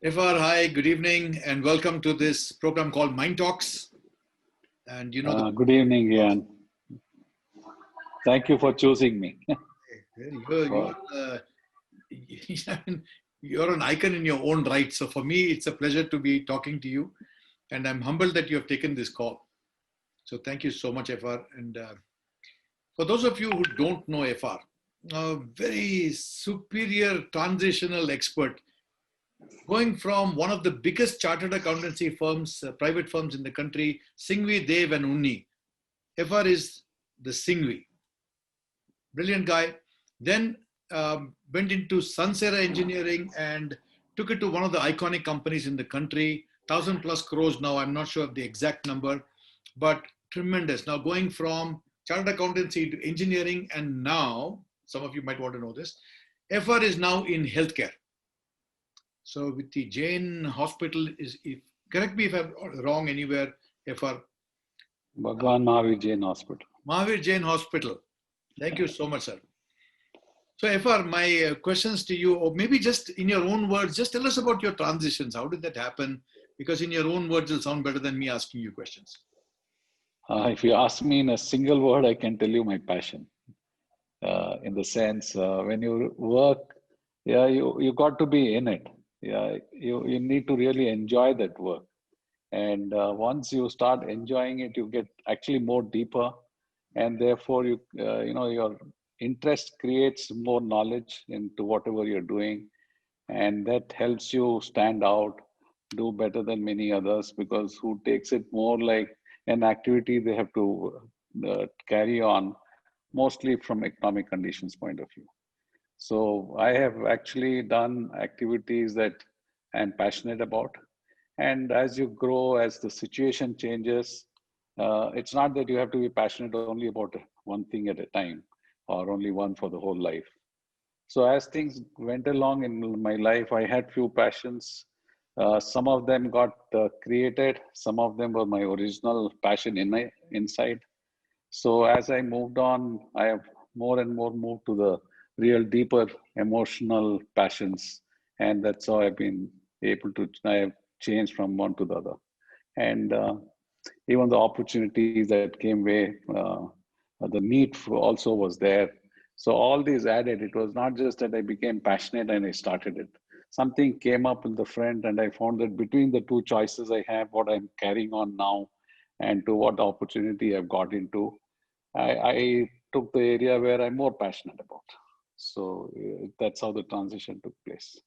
FR, hi, good evening, and welcome to this program called Mind Talks. And you know the Good evening, Ian. Thank you for choosing me. you're for, you're an icon in your own right. So for me, it's a pleasure to be talking to you, and I'm humbled that you have taken this call. So thank you so much, FR. And for those of you who don't know FR, a very superior transitional expert, going from one of the biggest chartered accountancy firms, private firms in the country, Singhvi, Dev, and Unni. FR is the Singhvi. Brilliant guy. Then went into Sansera Engineering and took it to one of the iconic companies in the country, 1,000+ crores now. I'm not sure of the exact number, but tremendous. Now going from chartered accountancy to engineering, and now some of you might want to know this. FR is now in healthcare. So with the Jain Hospital, if correct me if I'm wrong anywhere, FR. Bhagwan Mahavir Jain Hospital. Mahavir Jain Hospital. Thank you so much, sir. So, FR, my questions to you, or maybe just in your own words, just tell us about your transitions. How did that happen? Because in your own words, it'll sound better than me asking you questions. If you ask me in a single word, I can tell you my passion. In the sense, when you work, you got to be in it. You need to really enjoy that work. And once you start enjoying it, you get actually more deeper, and therefore your interest creates more knowledge into whatever you're doing, and that helps you stand out, do better than many others, because who takes it more like an activity they have to carry on, mostly from economic conditions point of view. So I have actually done activities that I'm passionate about. And as you grow, as the situation changes, it's not that you have to be passionate only about one thing at a time or only one for the whole life. So as things went along in my life, I had few passions. Some of them got created. Some of them were my original passion inside. So as I moved on, I have more and more moved to the real deeper emotional passions, and that's how I've been able to. I have changed from one to the other, and even the opportunities that came way, the need also was there. So all these added. It was not just that I became passionate and I started it. Something came up in the front, and I found that between the two choices I have, what I'm carrying on now, and to what opportunity I've got into, I took the area where I'm more passionate about. So that's how the transition took place.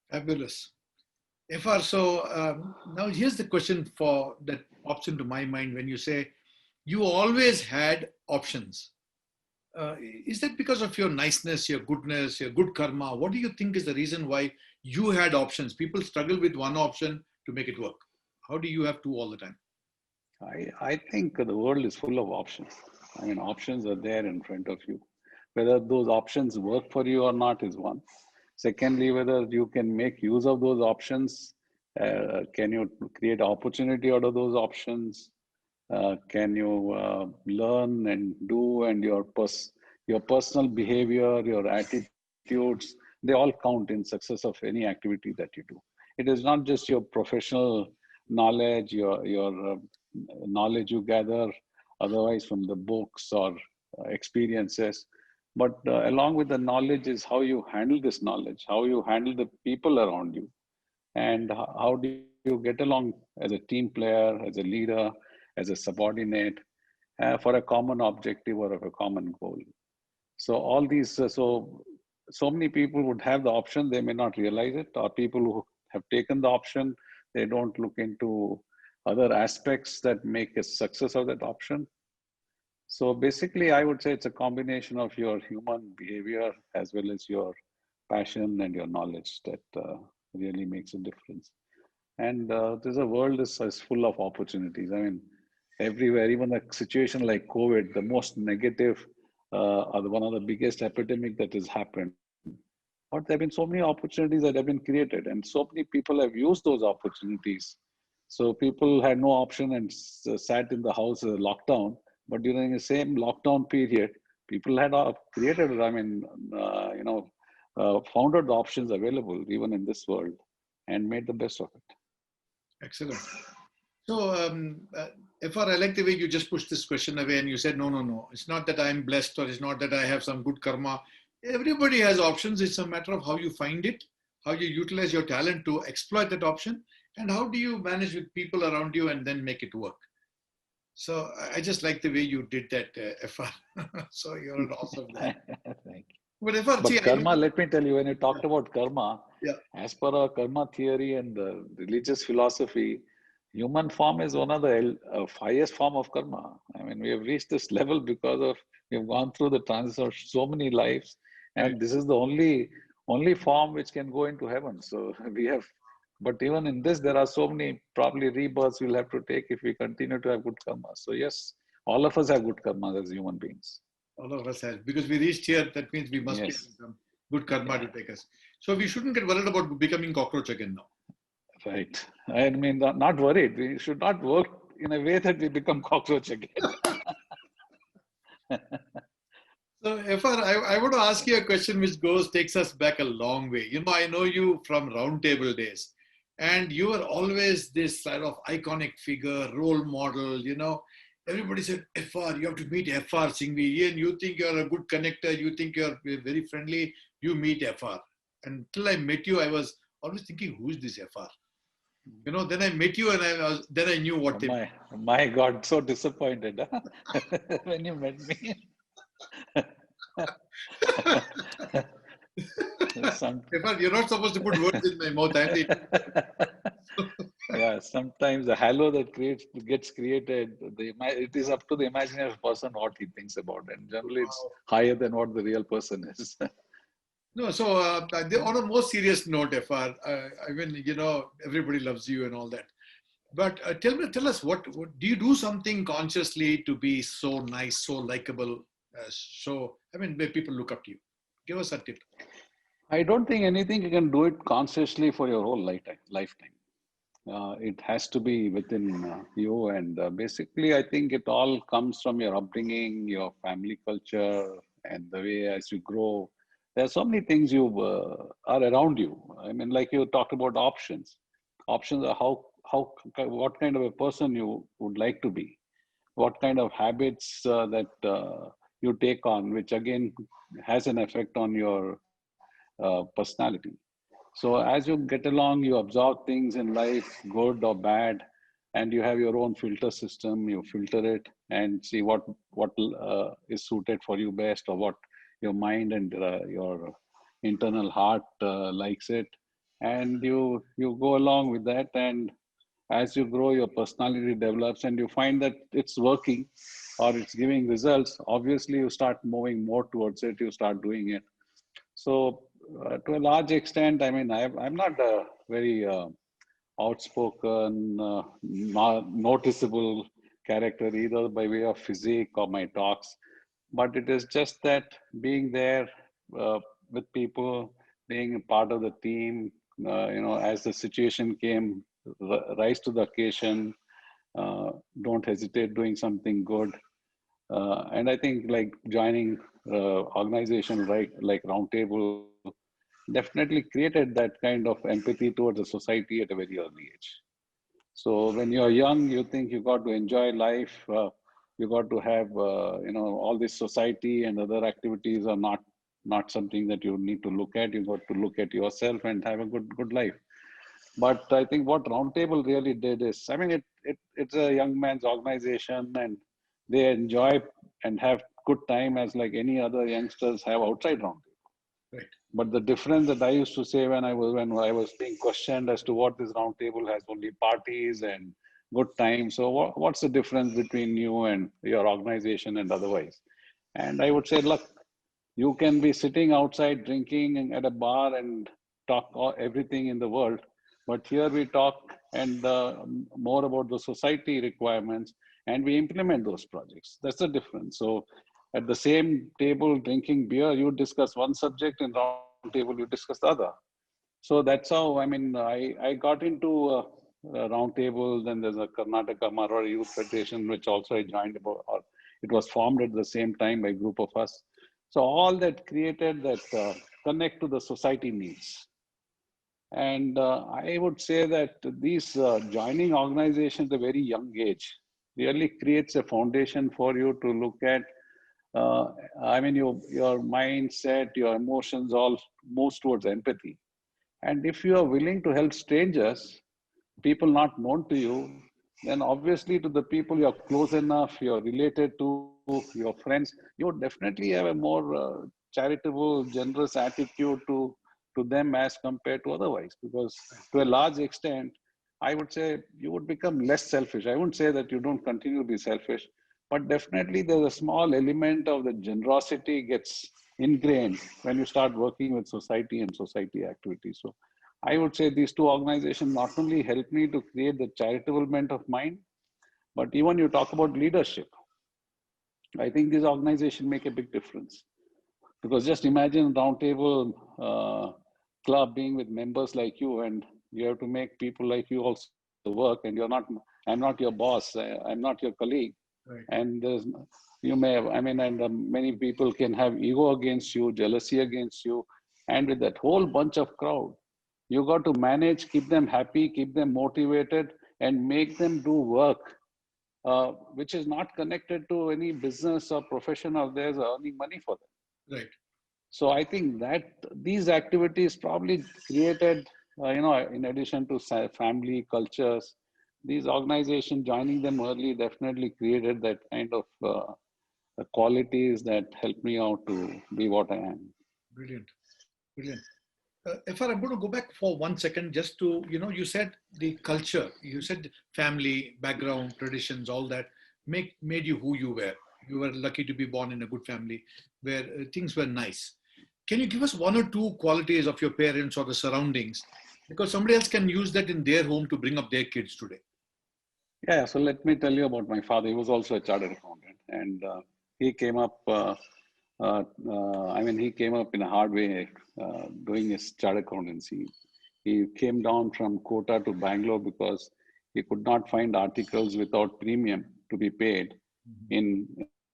Fabulous. FR, so now here's the question for that pops into my mind when you say you always had options. Is that because of your niceness, your goodness, your good karma? What do you think is the reason why you had options? People struggle with one option to make it work. How do you have two all the time? I think the world is full of options. I mean, options are there in front of you. Whether those options work for you or not is one. Secondly, whether you can make use of those options, can you create opportunity out of those options? Can you learn and do, and your personal behavior, your attitudes, they all count in success of any activity that you do. It is not just your professional knowledge, your knowledge you gather otherwise from the books or experiences, but along with the knowledge is how you handle this knowledge, how you handle the people around you, and how do you get along as a team player, as a leader, as a subordinate, for a common objective or of a common goal. So all these, so many people would have the option, they may not realize it, or people who have taken the option, they don't look into other aspects that make a success of that option. So basically, I would say it's a combination of your human behavior as well as your passion and your knowledge that really makes a difference. And there's a world is full of opportunities. I mean, everywhere, even a situation like COVID, the most negative, or one of the biggest epidemic that has happened. But there have been so many opportunities that have been created, and so many people have used those opportunities. So people had no option and sat in the house lockdown. But during the same lockdown period, people had created, I mean, founded the options available even in this world. and made the best of it. Excellent. So, FR, I like the way you just pushed this question away and you said, no, no, no. It's not that I'm blessed or it's not that I have some good karma. Everybody has options. It's a matter of how you find it, how you utilize your talent to exploit that option, and how do you manage with people around you and then make it work. So I just like the way you did that, FR. So you're an awesome guy. Thank you. But FR, see, But karma, let me tell you, when you talked about karma, yeah, as per our karma theory and the religious philosophy, human form is one of the highest form of karma. I mean, we have reached this level because of we've gone through the transition of so many lives, right. and this is the only form which can go into heaven. So we have, but even in this, there are so many probably rebirths we'll have to take if we continue to have good karma. So yes, all of us have good karma as human beings. All of us have, because we reached here, that means we must be Yes. having some good karma to take us. So we shouldn't get worried about becoming cockroach again now. Right. I mean, not worried. We should not work in a way that we become cockroach again. So, FR, I want to ask you a question which takes us back a long way. You know, I know you from roundtable days, and you were always this sort of iconic figure, role model. You know, everybody said, FR, you have to meet FR Singhvi. And you think you're a good connector, you think you're very friendly, you meet FR. Until I met you, I was always thinking, who's this FR? You know, then I met you and then I knew what they meant. My God, so disappointed when you met me. FR, you're not supposed to put words in my mouth. Yeah, sometimes the halo that gets created, it is up to the imaginary person what he thinks about, and generally it's higher than what the real person is. No, so on a more serious note, FR, I mean, you know, everybody loves you and all that. But tell us, what do you do something consciously to be so nice, so likable, I mean, where people look up to you? Give us a tip. I don't think anything you can do it consciously for your whole lifetime. It has to be within you, and basically, I think it all comes from your upbringing, your family culture, and the way as you grow. There are so many things you are around you. I mean, like you talked about options. Options are what kind of a person you would like to be, what kind of habits that you take on, which again has an effect on your personality. So as you get along, you absorb things in life, good or bad, and you have your own filter system. You filter it and see what is suited for you best, or what your mind and your internal heart likes it, and you go along with that. And as you grow, your personality develops, and you find that it's working or it's giving results. Obviously, you start moving more towards it. You start doing it. So, to a large extent, I mean, I'm not a very outspoken, noticeable character either by way of physique or my talks, but it is just that being there with people, being a part of the team, as the situation came, rise to the occasion, don't hesitate doing something good. And I think like joining organization like Roundtable definitely created that kind of empathy towards the society at a very early age. So when you're young, you think you got to enjoy life. You got to have, all this society and other activities are not something that you need to look at. You got to look at yourself and have a good life. But I think what Roundtable really did is, I mean, it's a young man's organization, and they enjoy and have good time as like any other youngsters have outside Roundtable. Right. But the difference that I used to say when I was being questioned as to what this Roundtable has, only parties and good time. So what's the difference between you and your organization and otherwise? And I would say, look, you can be sitting outside drinking at a bar and talk everything in the world, but here we talk and more about the society requirements, and we implement those projects. That's the difference. So at the same table drinking beer, you discuss one subject, and round table you discuss the other. So that's how, I mean, I got into a round table. Then there's a Karnataka Marwari Youth Federation, which also I joined about, or it was formed at the same time by a group of us. So all that created that connect to the society needs. And I would say that these joining organizations at a very young age really creates a foundation for you to look at. Uh, I mean, your mindset, your emotions all moves towards empathy. And if you are willing to help strangers, people not known to you, then obviously to the people you're close enough, you're related to, your friends, you would definitely have a more charitable, generous attitude to them as compared to otherwise. Because to a large extent, I would say you would become less selfish. I wouldn't say that you don't continue to be selfish, but definitely there's a small element of the generosity gets ingrained when you start working with society and society activities. So I would say these two organizations not only help me to create the charitable bent of mind, but even you talk about leadership. I think these organizations make a big difference because just imagine roundtable club being with members like you, and you have to make people like you also work. And you're not, I'm not your boss, I'm not your colleague, Right. and you may have, I mean, and many people can have ego against you, jealousy against you, and with that whole bunch of crowd, you got to manage, keep them happy, keep them motivated, and make them do work which is not connected to any business or profession of theirs earning money for them. Right. So I think that these activities probably created, in addition to family cultures, these organizations joining them early definitely created that kind of qualities that helped me out to be what I am. Brilliant. Brilliant. If I'm going to go back for 1 second, just to, you said the culture, you said family, background, traditions, all that made you who you were. You were lucky to be born in a good family where things were nice. Can you give us one or two qualities of your parents or the surroundings? Because somebody else can use that in their home to bring up their kids today. Yeah, so let me tell you about my father. He was also a chartered accountant, and he came up. He came up in a hard way doing his chartered accountancy. He came down from Kota to Bangalore because he could not find articles without premium to be paid Mhm.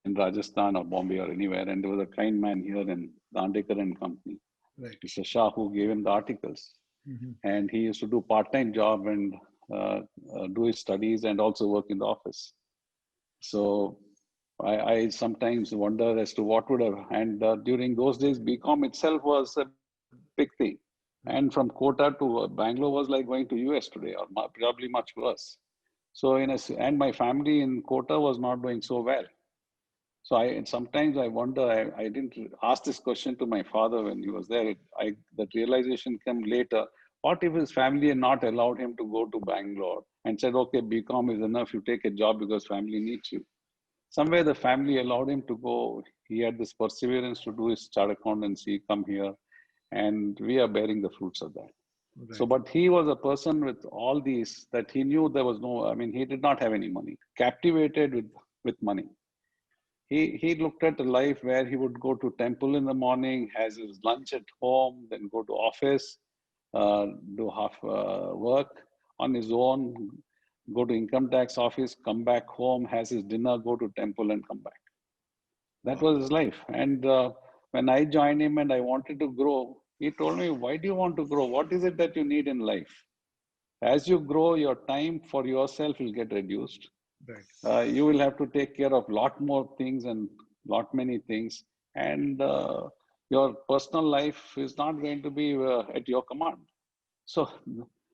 in Rajasthan or Bombay or anywhere. And there was a kind man here in Dandekar and Company, Right. Mr. Shah, who gave him the articles. Mhm. And he used to do part-time job and do his studies and also work in the office. So I sometimes wonder as to what would have, and during those days, BCom itself was a big thing. And from Kota to Bangalore was like going to US today, or probably much worse. So and my family in Kota was not doing so well. So sometimes I wonder. I didn't ask this question to my father when he was there. That realization came later. What if his family had not allowed him to go to Bangalore and said, "Okay, BCom is enough. You take a job because family needs you." Somewhere the family allowed him to go. He had this perseverance to do his chartered accountancy, come here, and we are bearing the fruits of that. So, Right. but he was a person with all these that he knew there was no. I mean, he did not have any money. Captivated with money. He looked at a life where he would go to temple in the morning, has his lunch at home, then go to office, do half work on his own, go to income tax office, come back home, has his dinner, go to temple and come back. That Wow. was his life. And when I joined him and I wanted to grow, he told me, "Why do you want to grow? What is it that you need in life? As you grow, your time for yourself will get reduced. Right. You will have to take care of lot more things and lot many things, and your personal life is not going to be at your command." So,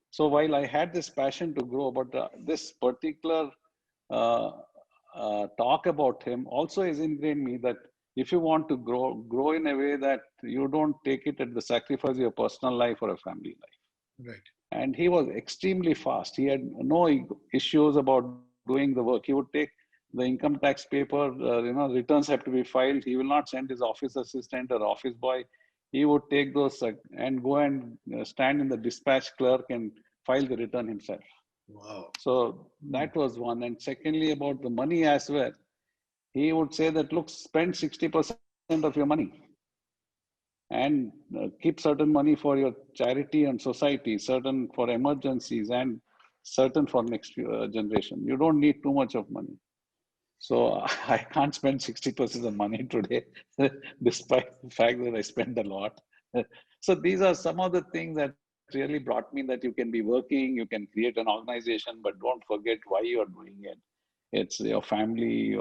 so while I had this passion to grow, but this particular uh, talk about him also is ingrained in me that if you want to grow in a way that you don't take it at the sacrifice of your personal life or a family life. Right. And he was extremely fast. He had no issues about doing the work. He would take the income tax paper, returns have to be filed. He will not send his office assistant or office boy. He would take those and go and stand in the dispatch clerk and file the return himself. Wow. So Hmm. that was one. And secondly, about the money as well, he would say that, look, spend 60% of your money and keep certain money for your charity and society, certain for emergencies, and certain for next generation. You don't need too much of money. So I can't spend 60% of money today, despite the fact that I spend a lot. So these are some of the things that really brought me that you can be working, you can create an organization, but don't forget why you're doing it. It's your family,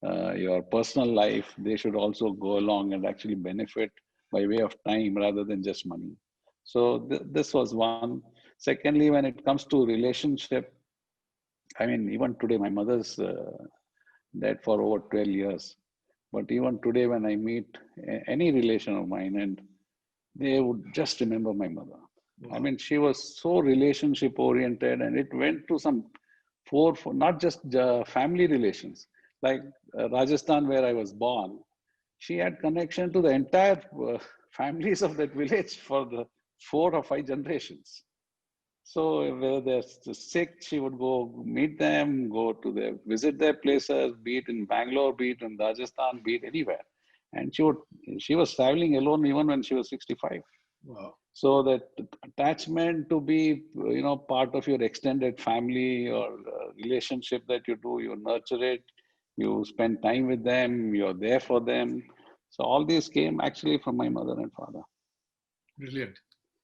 your personal life. They should also go along and actually benefit by way of time rather than just money. So this was one. Secondly, when it comes to relationship, I mean, even today, my mother's dead for over 12 years. But even today, when I meet any relation of mine, and they would just remember my mother. Wow. I mean, she was so relationship oriented, and it went to some for not just family relations. Like Rajasthan, where I was born, she had connection to the entire families of that village for the 4 or 5 generations. So where they're sick, she would go meet them, go to their visit their places, be it in Bangalore, be it in Rajasthan, be it anywhere. And she was traveling alone even when she was 65. Wow. So that attachment to be, part of your extended family or relationship that you do, you nurture it, you spend time with them, you're there for them. So all these came actually from my mother and father. Brilliant.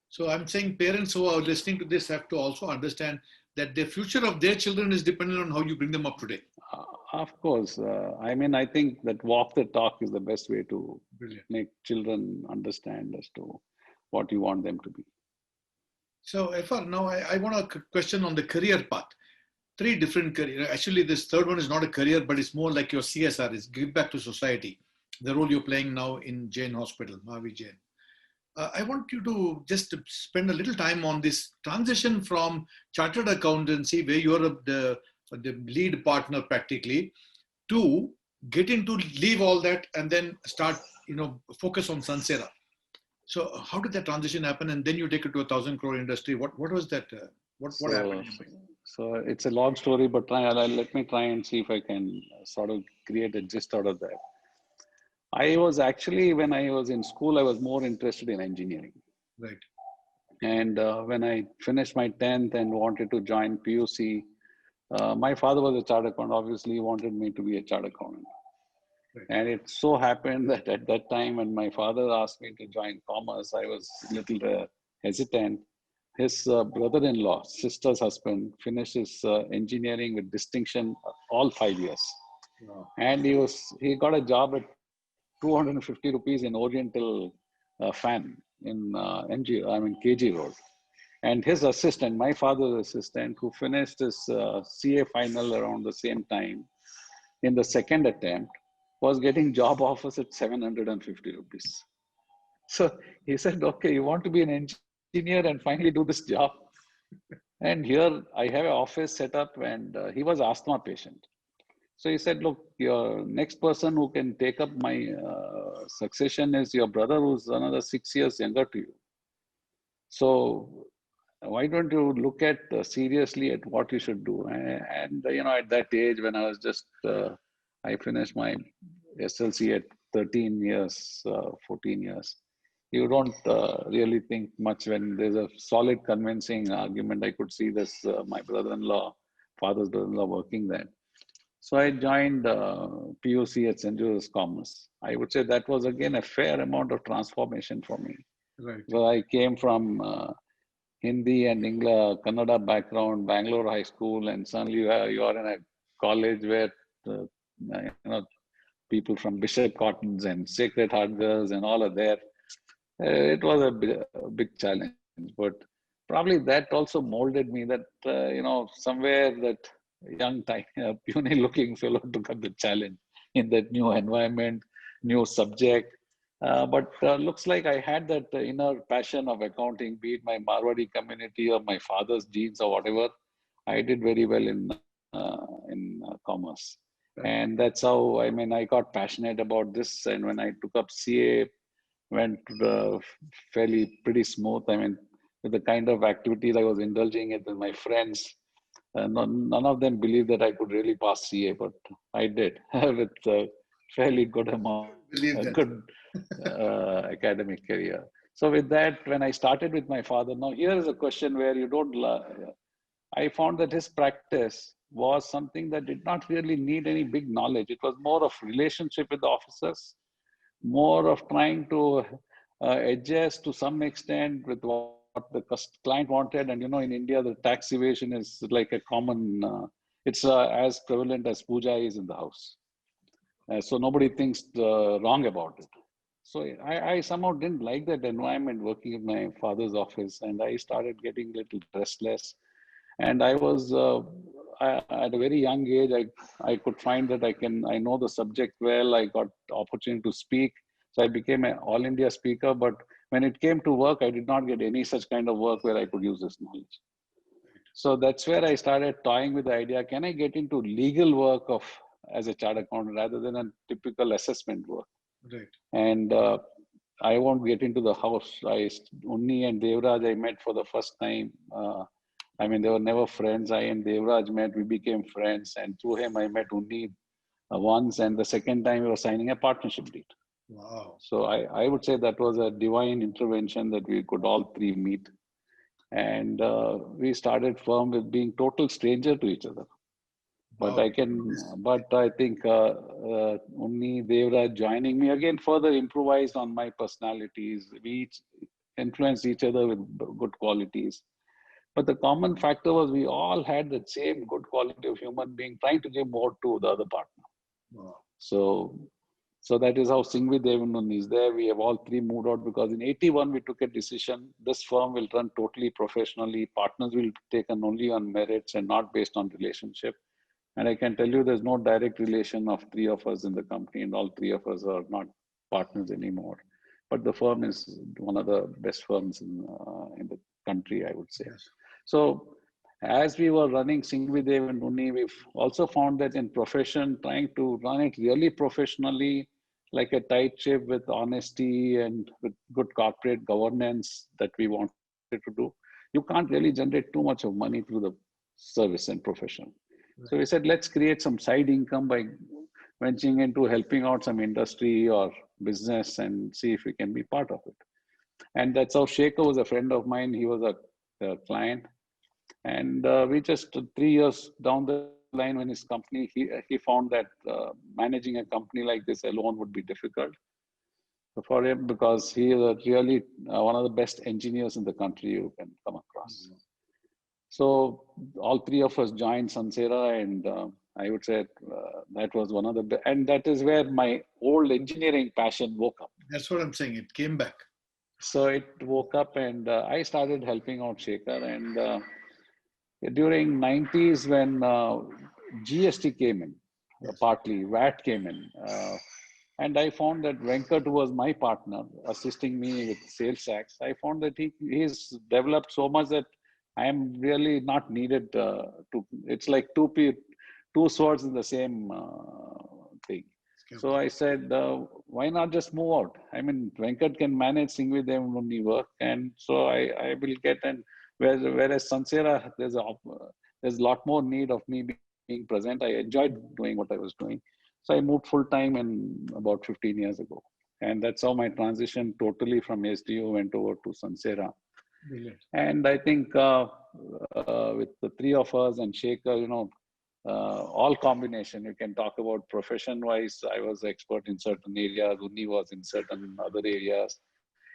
So I'm saying parents who are listening to this have to also understand that the future of their children is dependent on how you bring them up today. Of course. I mean, I think that walk the talk is the best way to Brilliant. make children understand as to what you want them to be. So Efar, now I want a question on the career path. 3 different career. Actually, this third one is not a career, but it's more like your CSR, is give back to society. The role you're playing now in Jain Hospital, Mahavir Jain. I want you to just spend a little time on this transition from chartered accountancy, where you're the lead partner practically, to getting to leave all that and then start, focus on Sansera. So how did that transition happen? And then you take it to 1,000 crore industry. What was that? What happened? So it's a long story, but let me try and see if I can sort of create a gist out of that. I was actually, when I was in school, I was more interested in engineering. Right. And when I finished my 10th and wanted to join PUC, my father was a chartered accountant. Obviously, he wanted me to be a chartered accountant. Right. And it so happened that at that time, when my father asked me to join commerce, I was a little hesitant. His brother-in-law, sister's husband, finished his engineering with distinction all 5 years. Wow. And he got a job at 250 rupees in Oriental Fan in KG Road. And his assistant, my father's assistant, who finished his CA final around the same time, in the second attempt, was getting job offers at 750 rupees. So he said, okay, you want to be an engineer and finally do this job? And here I have an office set up, and he was an asthma patient. So he said, look, your next person who can take up my succession is your brother, who's another 6 years younger to you. So why don't you look at seriously at what you should do? And at that age, when I was just, I finished my SLC at 13 years, 14 years. You don't really think much when there's a solid convincing argument. I could see this, my brother-in-law, father's brother-in-law working there. So I joined PUC at St. Joseph's Commerce. I would say that was again a fair amount of transformation for me. Right. So I came from Hindi and English, Kannada background, Bangalore High School, and suddenly you are in a college where people from Bishop Cottons and Sacred Heart Girls and all are there. It was a big challenge, but probably that also molded me that, somewhere that young, puny looking fellow took up the challenge in that new environment, new subject. But looks like I had that inner passion of accounting, be it my Marwadi community or my father's genes or whatever. I did very well in commerce. Right. And that's how, I got passionate about this. And when I took up CA, went fairly pretty smooth. With the kind of activities I was indulging in with my friends, none of them believed that I could really pass CA, but I did with a fairly good amount, good academic career. So with that, when I started with my father, now here is a question where you don't, I found that his practice was something that did not really need any big knowledge. It was more of relationship with the officers, more of trying to adjust to some extent with the client wanted. And in India, the tax evasion is like a common, it's as prevalent as puja is in the house. So nobody thinks wrong about it. So I somehow didn't like that environment working in my father's office, and I started getting a little restless. And I was at a very young age, I could find that I know the subject well. I got opportunity to speak, so I became an all India speaker. But when it came to work, I did not get any such kind of work where I could use this knowledge. So that's where I started toying with the idea: can I get into legal work of as a chartered accountant rather than a typical assessment work? Right. And I won't get into the house. Unni and Devraj I met for the first time. I mean, they were never friends. I and Devraj met, we became friends. And through him, I met Unni once. And the second time, we were signing a partnership deed. Wow. So I would say that was a divine intervention that we could all three meet. And we started firm with being total stranger to each other. But Wow. I think Unni, Devraj joining me again further improvised on my personalities. We each influenced each other with good qualities. But the common factor was we all had the same good quality of human being trying to give more to the other partner. Wow. So that is how Singvi Devanun is there. We have all three moved out because in 81 we took a decision. This firm will run totally professionally. Partners will be taken only on merits and not based on relationship. And I can tell you there's no direct relation of three of us in the company, and all three of us are not partners anymore. But the firm is one of the best firms in the country, I would say. Yes. So as we were running Singvi Dev and Unni, we've also found that in profession, trying to run it really professionally, like a tight ship with honesty and with good corporate governance that we wanted to do, you can't really generate too much of money through the service and profession. Right. So we said, let's create some side income by venturing into helping out some industry or business and see if we can be part of it. And that's how Shekhar was a friend of mine. He was a client. And we just 3 years down the line when his company, he found that managing a company like this alone would be difficult for him because he is really one of the best engineers in the country you can come across. Mm-hmm. So all three of us joined Sansera, and I would say that was one of the, and that is where my old engineering passion woke up. That's what I'm saying. It came back. So it woke up, and I started helping out Shekhar. And during 90s when GST came in, yes. Partly VAT came in. And I found that Venkat, who was my partner, assisting me with sales tax, I found that he's developed so much that I am really not needed it's like two swords in the same thing. So I said, why not just move out? I mean, Venkat can manage Singvi Dev and Unni work. And so I will get, and whereas Sansera, there's a lot more need of me being present. I enjoyed doing what I was doing. So I moved full time in about 15 years ago. And that's how my transition totally from SDO went over to Sansera. Brilliant. And I think with the three of us and Shekhar, all combination, you can talk about profession-wise. I was expert in certain areas, Unni was in certain other areas.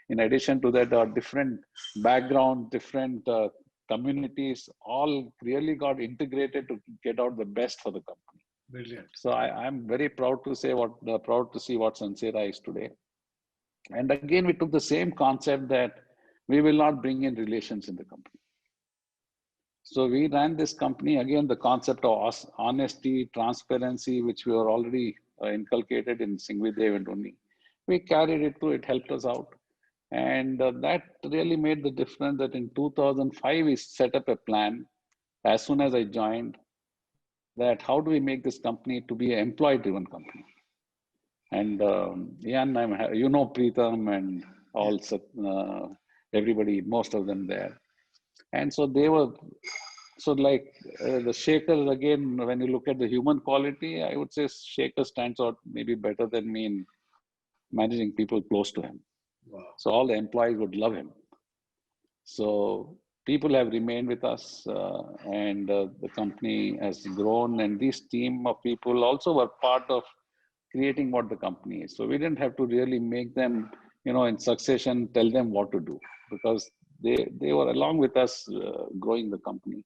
In addition to that, our different background, different communities, all really got integrated to get out the best for the company. Brilliant. So I'm very proud to see what Sansera is today. And again, we took the same concept that we will not bring in relations in the company. So we ran this company, again, the concept of honesty, transparency, which we were already inculcated in Singvi Dev and Unni. We carried it through, it helped us out. And that really made the difference that in 2005, we set up a plan as soon as I joined that how do we make this company to be an employee-driven company. And Ian, Preetham and also everybody, most of them there. And so they were, the Shekhar, again, when you look at the human quality, I would say Shekhar stands out maybe better than me in managing people close to him. Wow. So all the employees would love him. So people have remained with us and the company has grown, and this team of people also were part of creating what the company is. So we didn't have to really make them, in succession, tell them what to do, because they were along with us growing the company.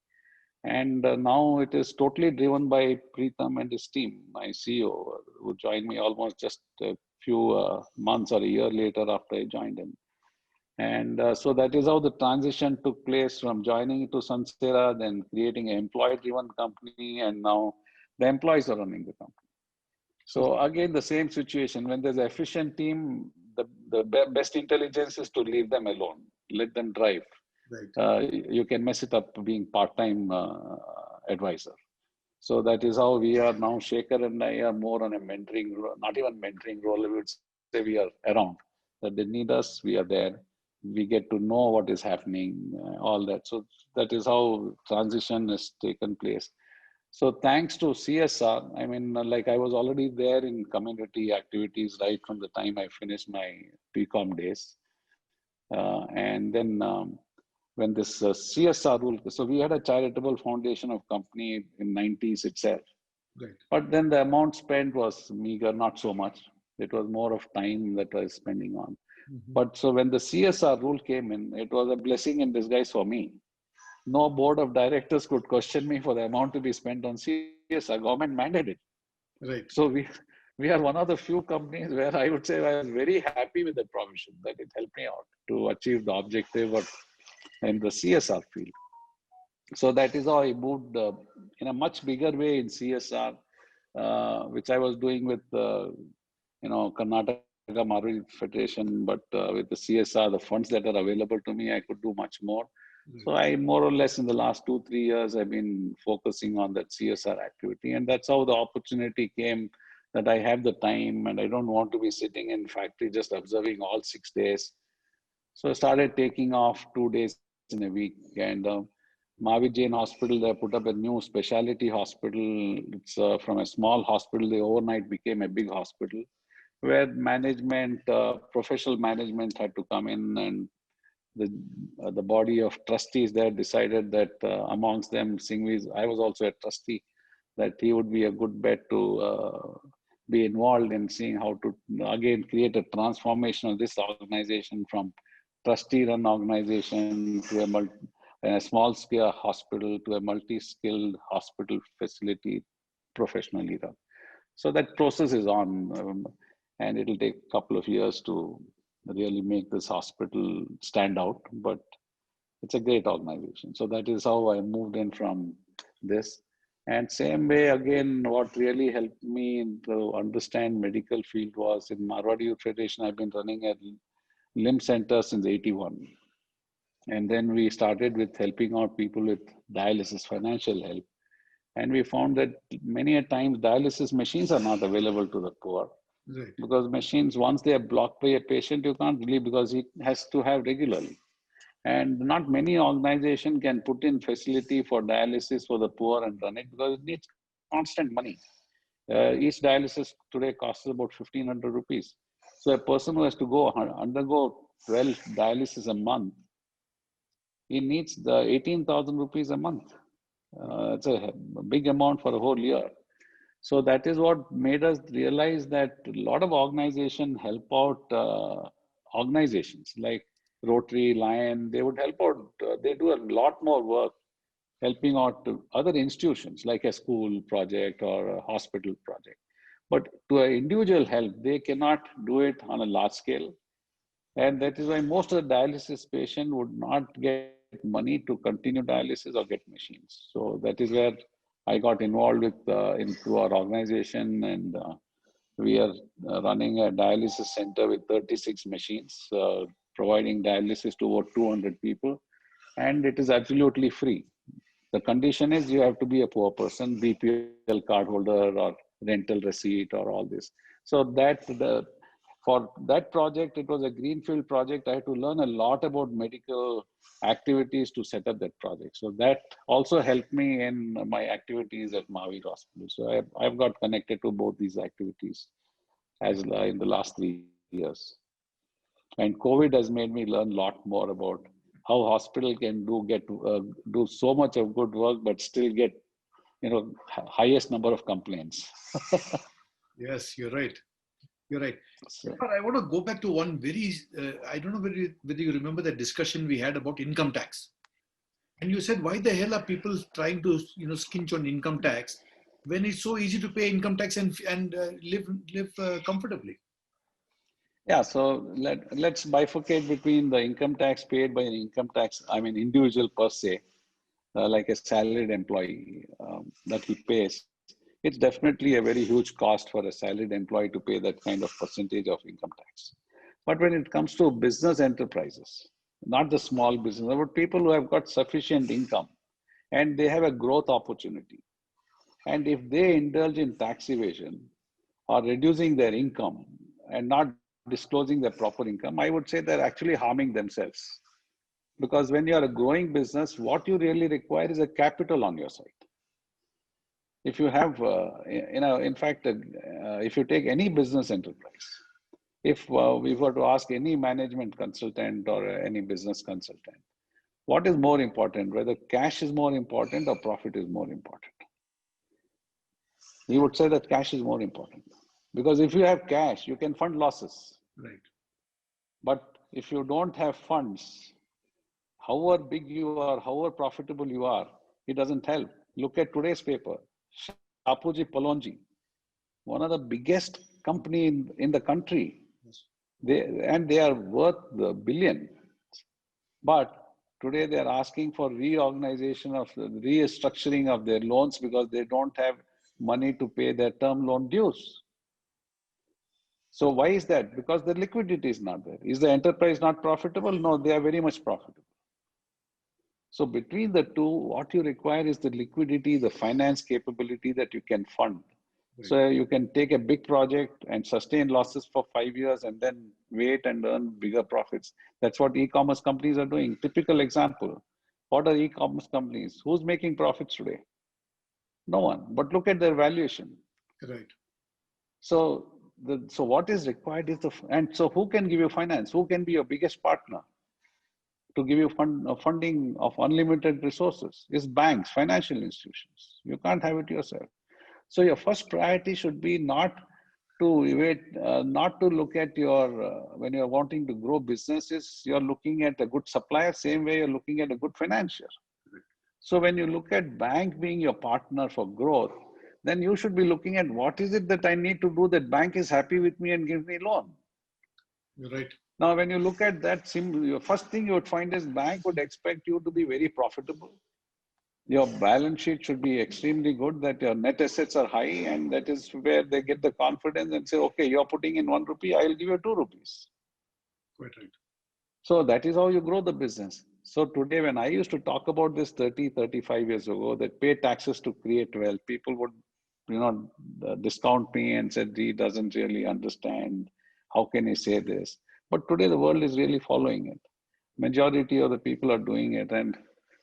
And now it is totally driven by Preetham and his team, my CEO, who joined me almost just a few months or a year later after I joined him. And so that is how the transition took place from joining to Sansera, then creating an employee-driven company, and now the employees are running the company. So again, the same situation. When there's an efficient team, the best intelligence is to leave them alone, let them drive. Right. You can mess it up being part-time advisor. So that is how we are now. Shekhar and I are more on a mentoring, not even mentoring role. We would say we are around. That they need us, we are there. We get to know what is happening, all that. So that is how transition has taken place. So thanks to CSR, I mean, like I was already there in community activities right from the time I finished my BCom days. And then when this CSR rule, so we had a charitable foundation of company in 90s itself. Right. But then the amount spent was meager, not so much. It was more of time that I was spending on. But so when the CSR rule came in, it was a blessing in disguise for me. No board of directors could question me for the amount to be spent on CSR. Government mandated. Right. So we are one of the few companies where I would say I was very happy with the provision, that it helped me out to achieve the objective in the CSR field. So that is how I moved in a much bigger way in CSR, which I was doing with Karnataka Marwaಡಿ Federation, but with the CSR, the funds that are available to me, I could do much more. So I more or less in the last 2-3 years, I've been focusing on that CSR activity. And that's how the opportunity came, that I have the time and I don't want to be sitting in factory just observing all 6 days. So I started taking off 2 days in a week. And Mahavir Jain Hospital, they put up a new specialty hospital. It's from a small hospital, they overnight became a big hospital, where management, professional management had to come in, and the body of trustees there decided that amongst them, Singhvi, I was also a trustee, that he would be a good bet to be involved in seeing how to again create a transformation of this organization from trustee-run organization to a small-scale hospital to a multi-skilled hospital facility, professionally run. So that process is on, and it'll take a couple of years to really make this hospital stand out, but it's a great organization. So that is how I moved in from this. And same way, again, what really helped me to understand medical field was in Marwaಡಿ Federation, I've been running a limb center since 81. And then we started with helping out people with dialysis, financial help. And we found that many a times dialysis machines are not available to the poor. Right. Because machines, once they are blocked by a patient, you can't really, because he has to have regularly. And not many organizations can put in facility for dialysis for the poor and run it, because it needs constant money. Each dialysis today costs about 1,500 rupees. So a person who has to undergo 12 dialysis a month, he needs the 18,000 rupees a month. It's a big amount for a whole year. So that is what made us realize that a lot of organizations help out organizations like Rotary, Lion. They would help out. They do a lot more work helping out to other institutions like a school project or a hospital project. But to an individual help, they cannot do it on a large scale. And that is why most of the dialysis patient would not get money to continue dialysis or get machines. So that is where I got involved with through our organization, and we are running a dialysis center with 36 machines, providing dialysis to over 200 people, and it is absolutely free. The condition is you have to be a poor person, BPL card holder or rental receipt or all this. So for that project, it was a greenfield project. I had to learn a lot about medical activities to set up that project. So that also helped me in my activities at Mahavir Hospital. So I've got connected to both these activities as in the last 3 years. And COVID has made me learn a lot more about how hospital can do so much of good work, but still get, highest number of complaints. Yes, you're right. You're right. So, But I want to go back to one very, I don't know whether you remember that discussion we had about income tax. And you said, why the hell are people trying to, skinch on income tax when it's so easy to pay income tax and live comfortably? yeah, so let's bifurcate between the income tax paid by an income tax, I mean, individual per se, like a salaried employee that he pays. It's definitely a very huge cost for a salaried employee to pay that kind of percentage of income tax. But when it comes to business enterprises, not the small business, but people who have got sufficient income and they have a growth opportunity. And if they indulge in tax evasion or reducing their income and not disclosing their proper income, I would say they're actually harming themselves. Because when you're a growing business, what you really require is a capital on your side. If you have, in fact, if you take any business enterprise, if we were to ask any management consultant or any business consultant, what is more important, whether cash is more important or profit is more important? He would say that cash is more important. Because if you have cash, you can fund losses. Right. But if you don't have funds, however big you are, however profitable you are, it doesn't help. Look at today's paper, Shapoorji Pallonji, one of the biggest company in the country. Yes. They are worth the billion. But today they are asking for reorganization of restructuring of their loans because they don't have money to pay their term loan dues. So why is that? Because the liquidity is not there. Is the enterprise not profitable? No, they are very much profitable. So between the two, what you require is the liquidity, the finance capability that you can fund. Right. So you can take a big project and sustain losses for 5 years and then wait and earn bigger profits. That's what e-commerce companies are doing. Typical example. What are e-commerce companies? Who's making profits today? No one. But look at their valuation. Right. So so what is required is and so who can give you finance? Who can be your biggest partner to give you funding of unlimited resources? Is banks, financial institutions. You can't have it yourself. So your first priority should be not to not to look at your when you're wanting to grow businesses, you're looking at a good supplier, same way you're looking at a good financier. So when you look at bank being your partner for growth, then you should be looking at what is it that I need to do that bank is happy with me and gives me loan. You're right. Now, when you look at that, your first thing you would find is bank would expect you to be very profitable. Your balance sheet should be extremely good, that your net assets are high, and that is where they get the confidence and say, okay, you're putting in 1 rupee, I'll give you 2 rupees. Quite right. So that is how you grow the business. So today, when I used to talk about this 30, 35 years ago, that pay taxes to create wealth, people would, discount me and said, he doesn't really understand. How can he say this? But today the world is really following it. Majority of the people are doing it, and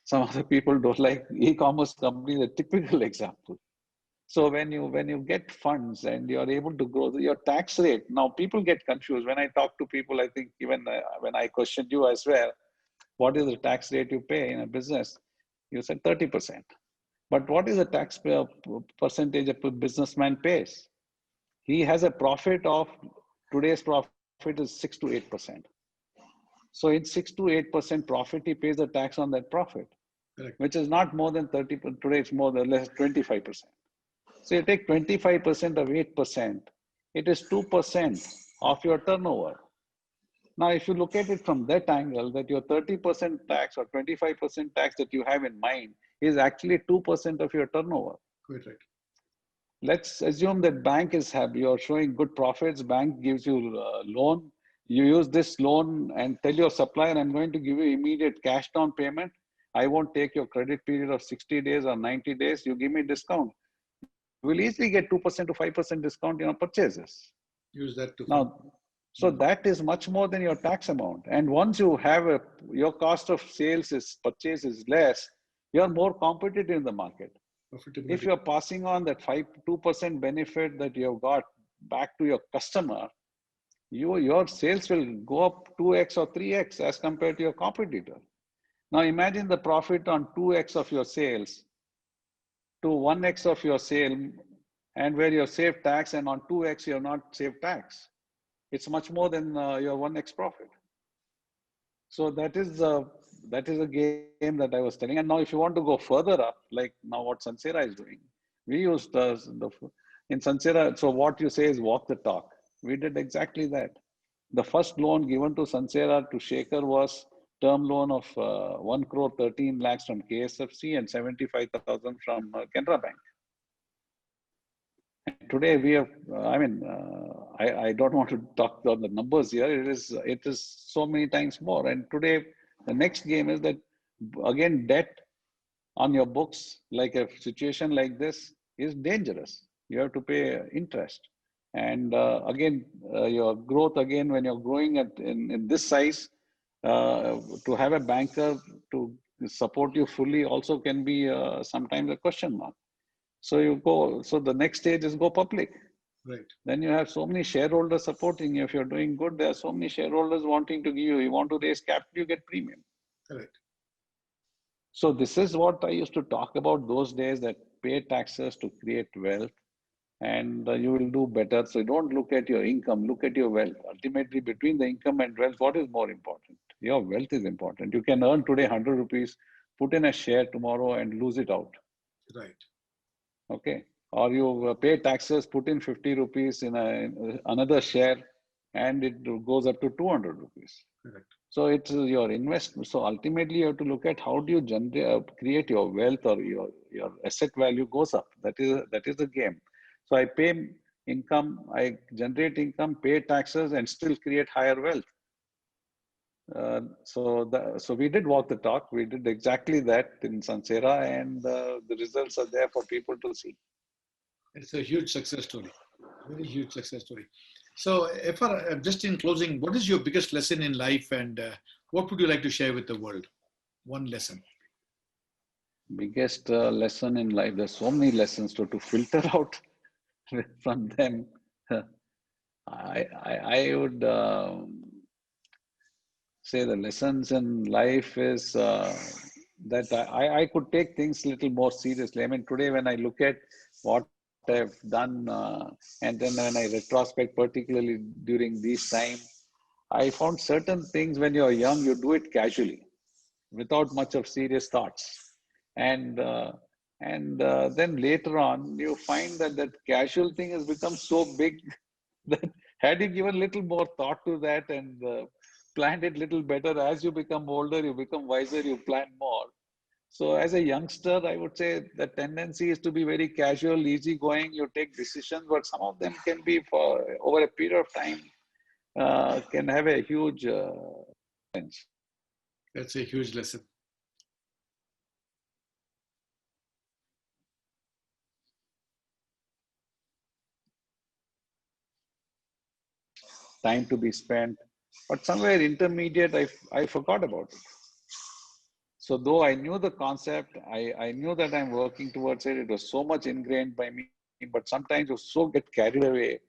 some of the people don't like e-commerce companies, a typical example. So when you get funds and you're able to grow your tax rate, now people get confused. When I talk to people, I think even when I questioned you as well, what is the tax rate you pay in a business? You said 30%. But what is the tax percentage a businessman pays? He has a profit of today's profit is 6 to 8%. So in 6 to 8% profit, he pays the tax on that profit, Correct. which is not more than 30. Today it's more or less 25%. So you take 25% of 8%, it is 2% of your turnover. Now, if you look at it from that angle, that your 30% tax or 25% tax that you have in mind is actually 2% of your turnover. Quite right. Let's assume that bank is happy, you're showing good profits, bank gives you a loan. You use this loan and tell your supplier, I'm going to give you immediate cash down payment. I won't take your credit period of 60 days or 90 days. You give me discount. Will easily get 2% to 5% discount in your purchases. Use that to fund. Now, so that is much more than your tax amount. And once you have your cost of sales is purchase is less, you're more competitive in the market. If you're passing on that 2% benefit that you have got back to your customer, your sales will go up 2x or 3x as compared to your competitor. Now imagine the profit on 2x of your sales to 1x of your sale, and where you save tax, and on 2x you have not saved tax. it's much more than your 1x profit. So that is a game that I was telling. And now, if you want to go further up, like now what Sansera is doing, we used in Sansera. So what you say is walk the talk. We did exactly that. The first loan given to Sansera to Shekhar was term loan of 1 crore 13 lakhs from KSFC and 75,000 from Canara Bank. And today we have, I don't want to talk about the numbers here. It is so many times more. And today, the next game is that, again, debt on your books, like a situation like this, is dangerous. You have to pay interest. And your growth, again, when you're growing in this size, to have a banker to support you fully also can be sometimes a question mark. So the next stage is go public. Right. Then you have so many shareholders supporting you. If you're doing good, there are so many shareholders wanting to give you want to raise capital, you get premium. Correct. So this is what I used to talk about those days, that pay taxes to create wealth, and you will do better. So don't look at your income, look at your wealth. Ultimately, between the income and wealth, what is more important? Your wealth is important. You can earn today 100 rupees, put in a share tomorrow and lose it out. Right. Okay. Or you pay taxes, put in 50 rupees in another share, and it goes up to 200 rupees. Correct. So it's your investment. So ultimately, you have to look at how do you create your wealth, or your asset value goes up. That is the game. So I pay income, I generate income, pay taxes, and still create higher wealth. So we did walk the talk. We did exactly that in Sansera, and the results are there for people to see. It's a huge success story. Very huge success story. So, FR, just in closing, what is your biggest lesson in life, and what would you like to share with the world? One lesson. Biggest lesson in life. There's so many lessons to filter out from them. I would say the lessons in life is that I could take things a little more seriously. I mean, today when I look at what I've done, and then when I retrospect, particularly during this time, I found certain things when you're young, you do it casually, without much of serious thoughts. And then later on, you find that casual thing has become so big that had you given little more thought to that and planned it little better, as you become older, you become wiser, you plan more. So as a youngster, I would say the tendency is to be very casual, easygoing. You take decisions, but some of them can be for over a period of time, can have a huge challenge. That's a huge lesson. Time to be spent, but somewhere intermediate, I forgot about it. So though I knew the concept, I knew that I'm working towards it. It was so much ingrained by me, but sometimes you so get carried away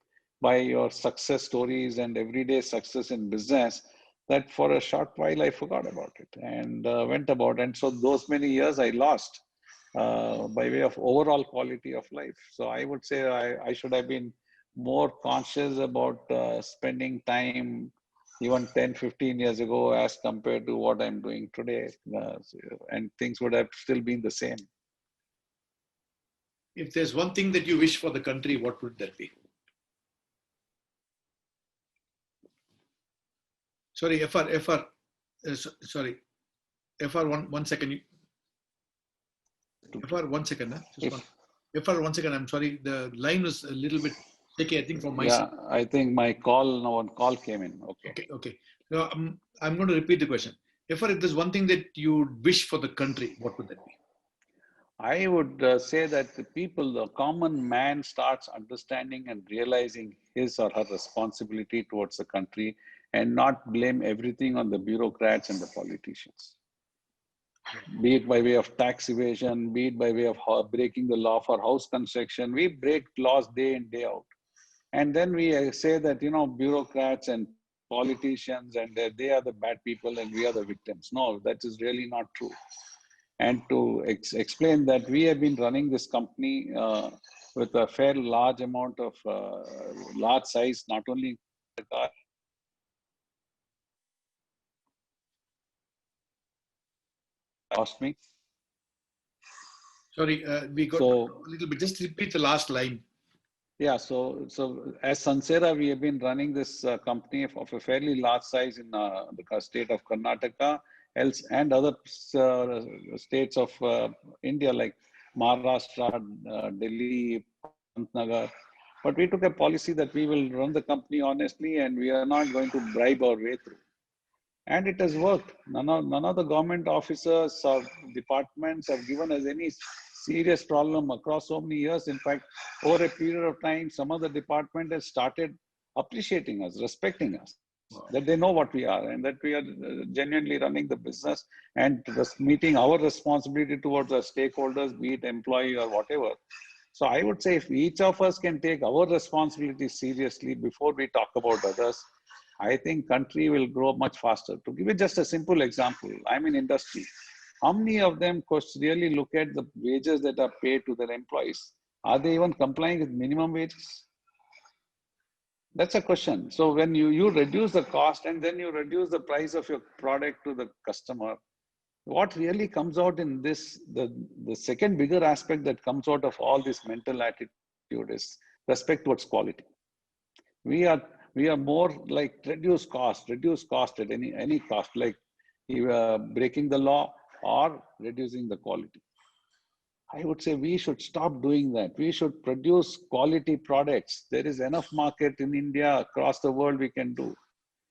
by your success stories and everyday success in business that for a short while I forgot about it and went about. And so those many years I lost by way of overall quality of life. So I would say I should have been more conscious about spending time even 10, 15 years ago as compared to what I'm doing today. And things would have still been the same. If there's one thing that you wish for the country, what would that be? Sorry, FR, sorry. FR, one second. FR, 1 second. FR, 1 second. I'm sorry. The line was a little bit shaky, I think, from my side. Yeah, I think my one call came in. Okay. Now, I'm going to repeat the question. If there's one thing that you wish for the country, what would that be? I would say that the common man starts understanding and realizing his or her responsibility towards the country and not blame everything on the bureaucrats and the politicians. Be it by way of tax evasion, be it by way of breaking the law for house construction. We break laws day in, day out. And then we say that, bureaucrats and politicians and they are the bad people and we are the victims. No, that is really not true. And to explain that we have been running this company with a fair large amount of large size, not only Lost me. Sorry, we got So a little bit. Just repeat the last line. yeah, so as Sansera, we have been running this company of a fairly large size in the state of Karnataka, else and other states of India like Maharashtra, Delhi, Pantnagar. But we took a policy that we will run the company honestly, and we are not going to bribe our way through. And it has worked. None of the government officers or departments have given us any serious problem across so many years. In fact, over a period of time, some of the department has started appreciating us, respecting us, that they know what we are and that we are genuinely running the business and just meeting our responsibility towards our stakeholders, be it employee or whatever. So I would say if each of us can take our responsibility seriously before we talk about others, I think country will grow much faster. To give you just a simple example, I'm in industry. How many of them really look at the wages that are paid to their employees? Are they even complying with minimum wages? That's a question. So when you reduce the cost and then you reduce the price of your product to the customer, what really comes out in this, the second bigger aspect that comes out of all this mental attitude is respect towards quality. We are more like reduce cost at any cost, like breaking the law or reducing the quality. I would say we should stop doing that. We should produce quality products. There is enough market in India, across the world we can do.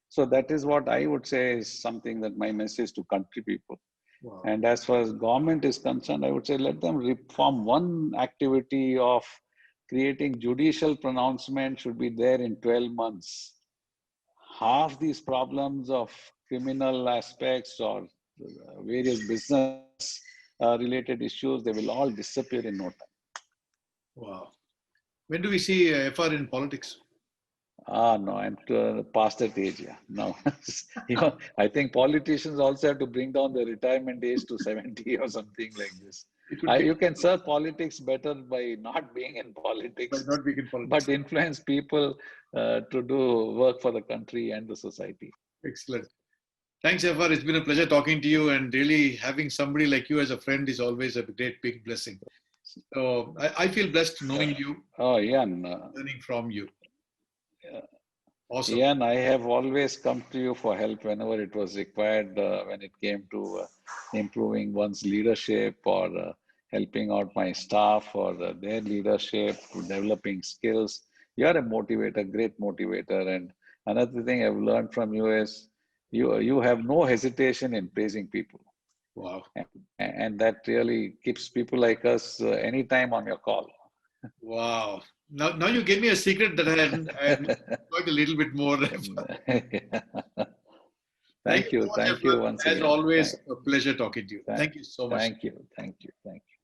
So that is what I would say is something that my message to country people. Wow. And as far as government is concerned, I would say let them reform one activity of creating judicial pronouncement should be there in 12 months. Half these problems of criminal aspects or various business related issues, they will all disappear in no time. Wow. When do we see FR in politics? No, I'm past that age. Yeah, no. I think politicians also have to bring down the retirement age to 70 or something like this. You can serve politics better by not being in politics, but influence people to do work for the country and the society. Excellent. Thanks, FR. It's been a pleasure talking to you, and really having somebody like you as a friend is always a great big blessing. So I feel blessed knowing you. Oh, yeah. Learning from you. Awesome. Ian, I have always come to you for help whenever it was required, when it came to improving one's leadership or helping out my staff or their leadership, developing skills. You're a motivator, great motivator. And another thing I've learned from you is you have no hesitation in praising people. Wow. And that really keeps people like us anytime on your call. Wow. Now you gave me a secret that I had quite a little bit more. Thank you. Thank you once again. As always, a pleasure talking to you. Thank you so much. Thank you. Thank you. Thank you.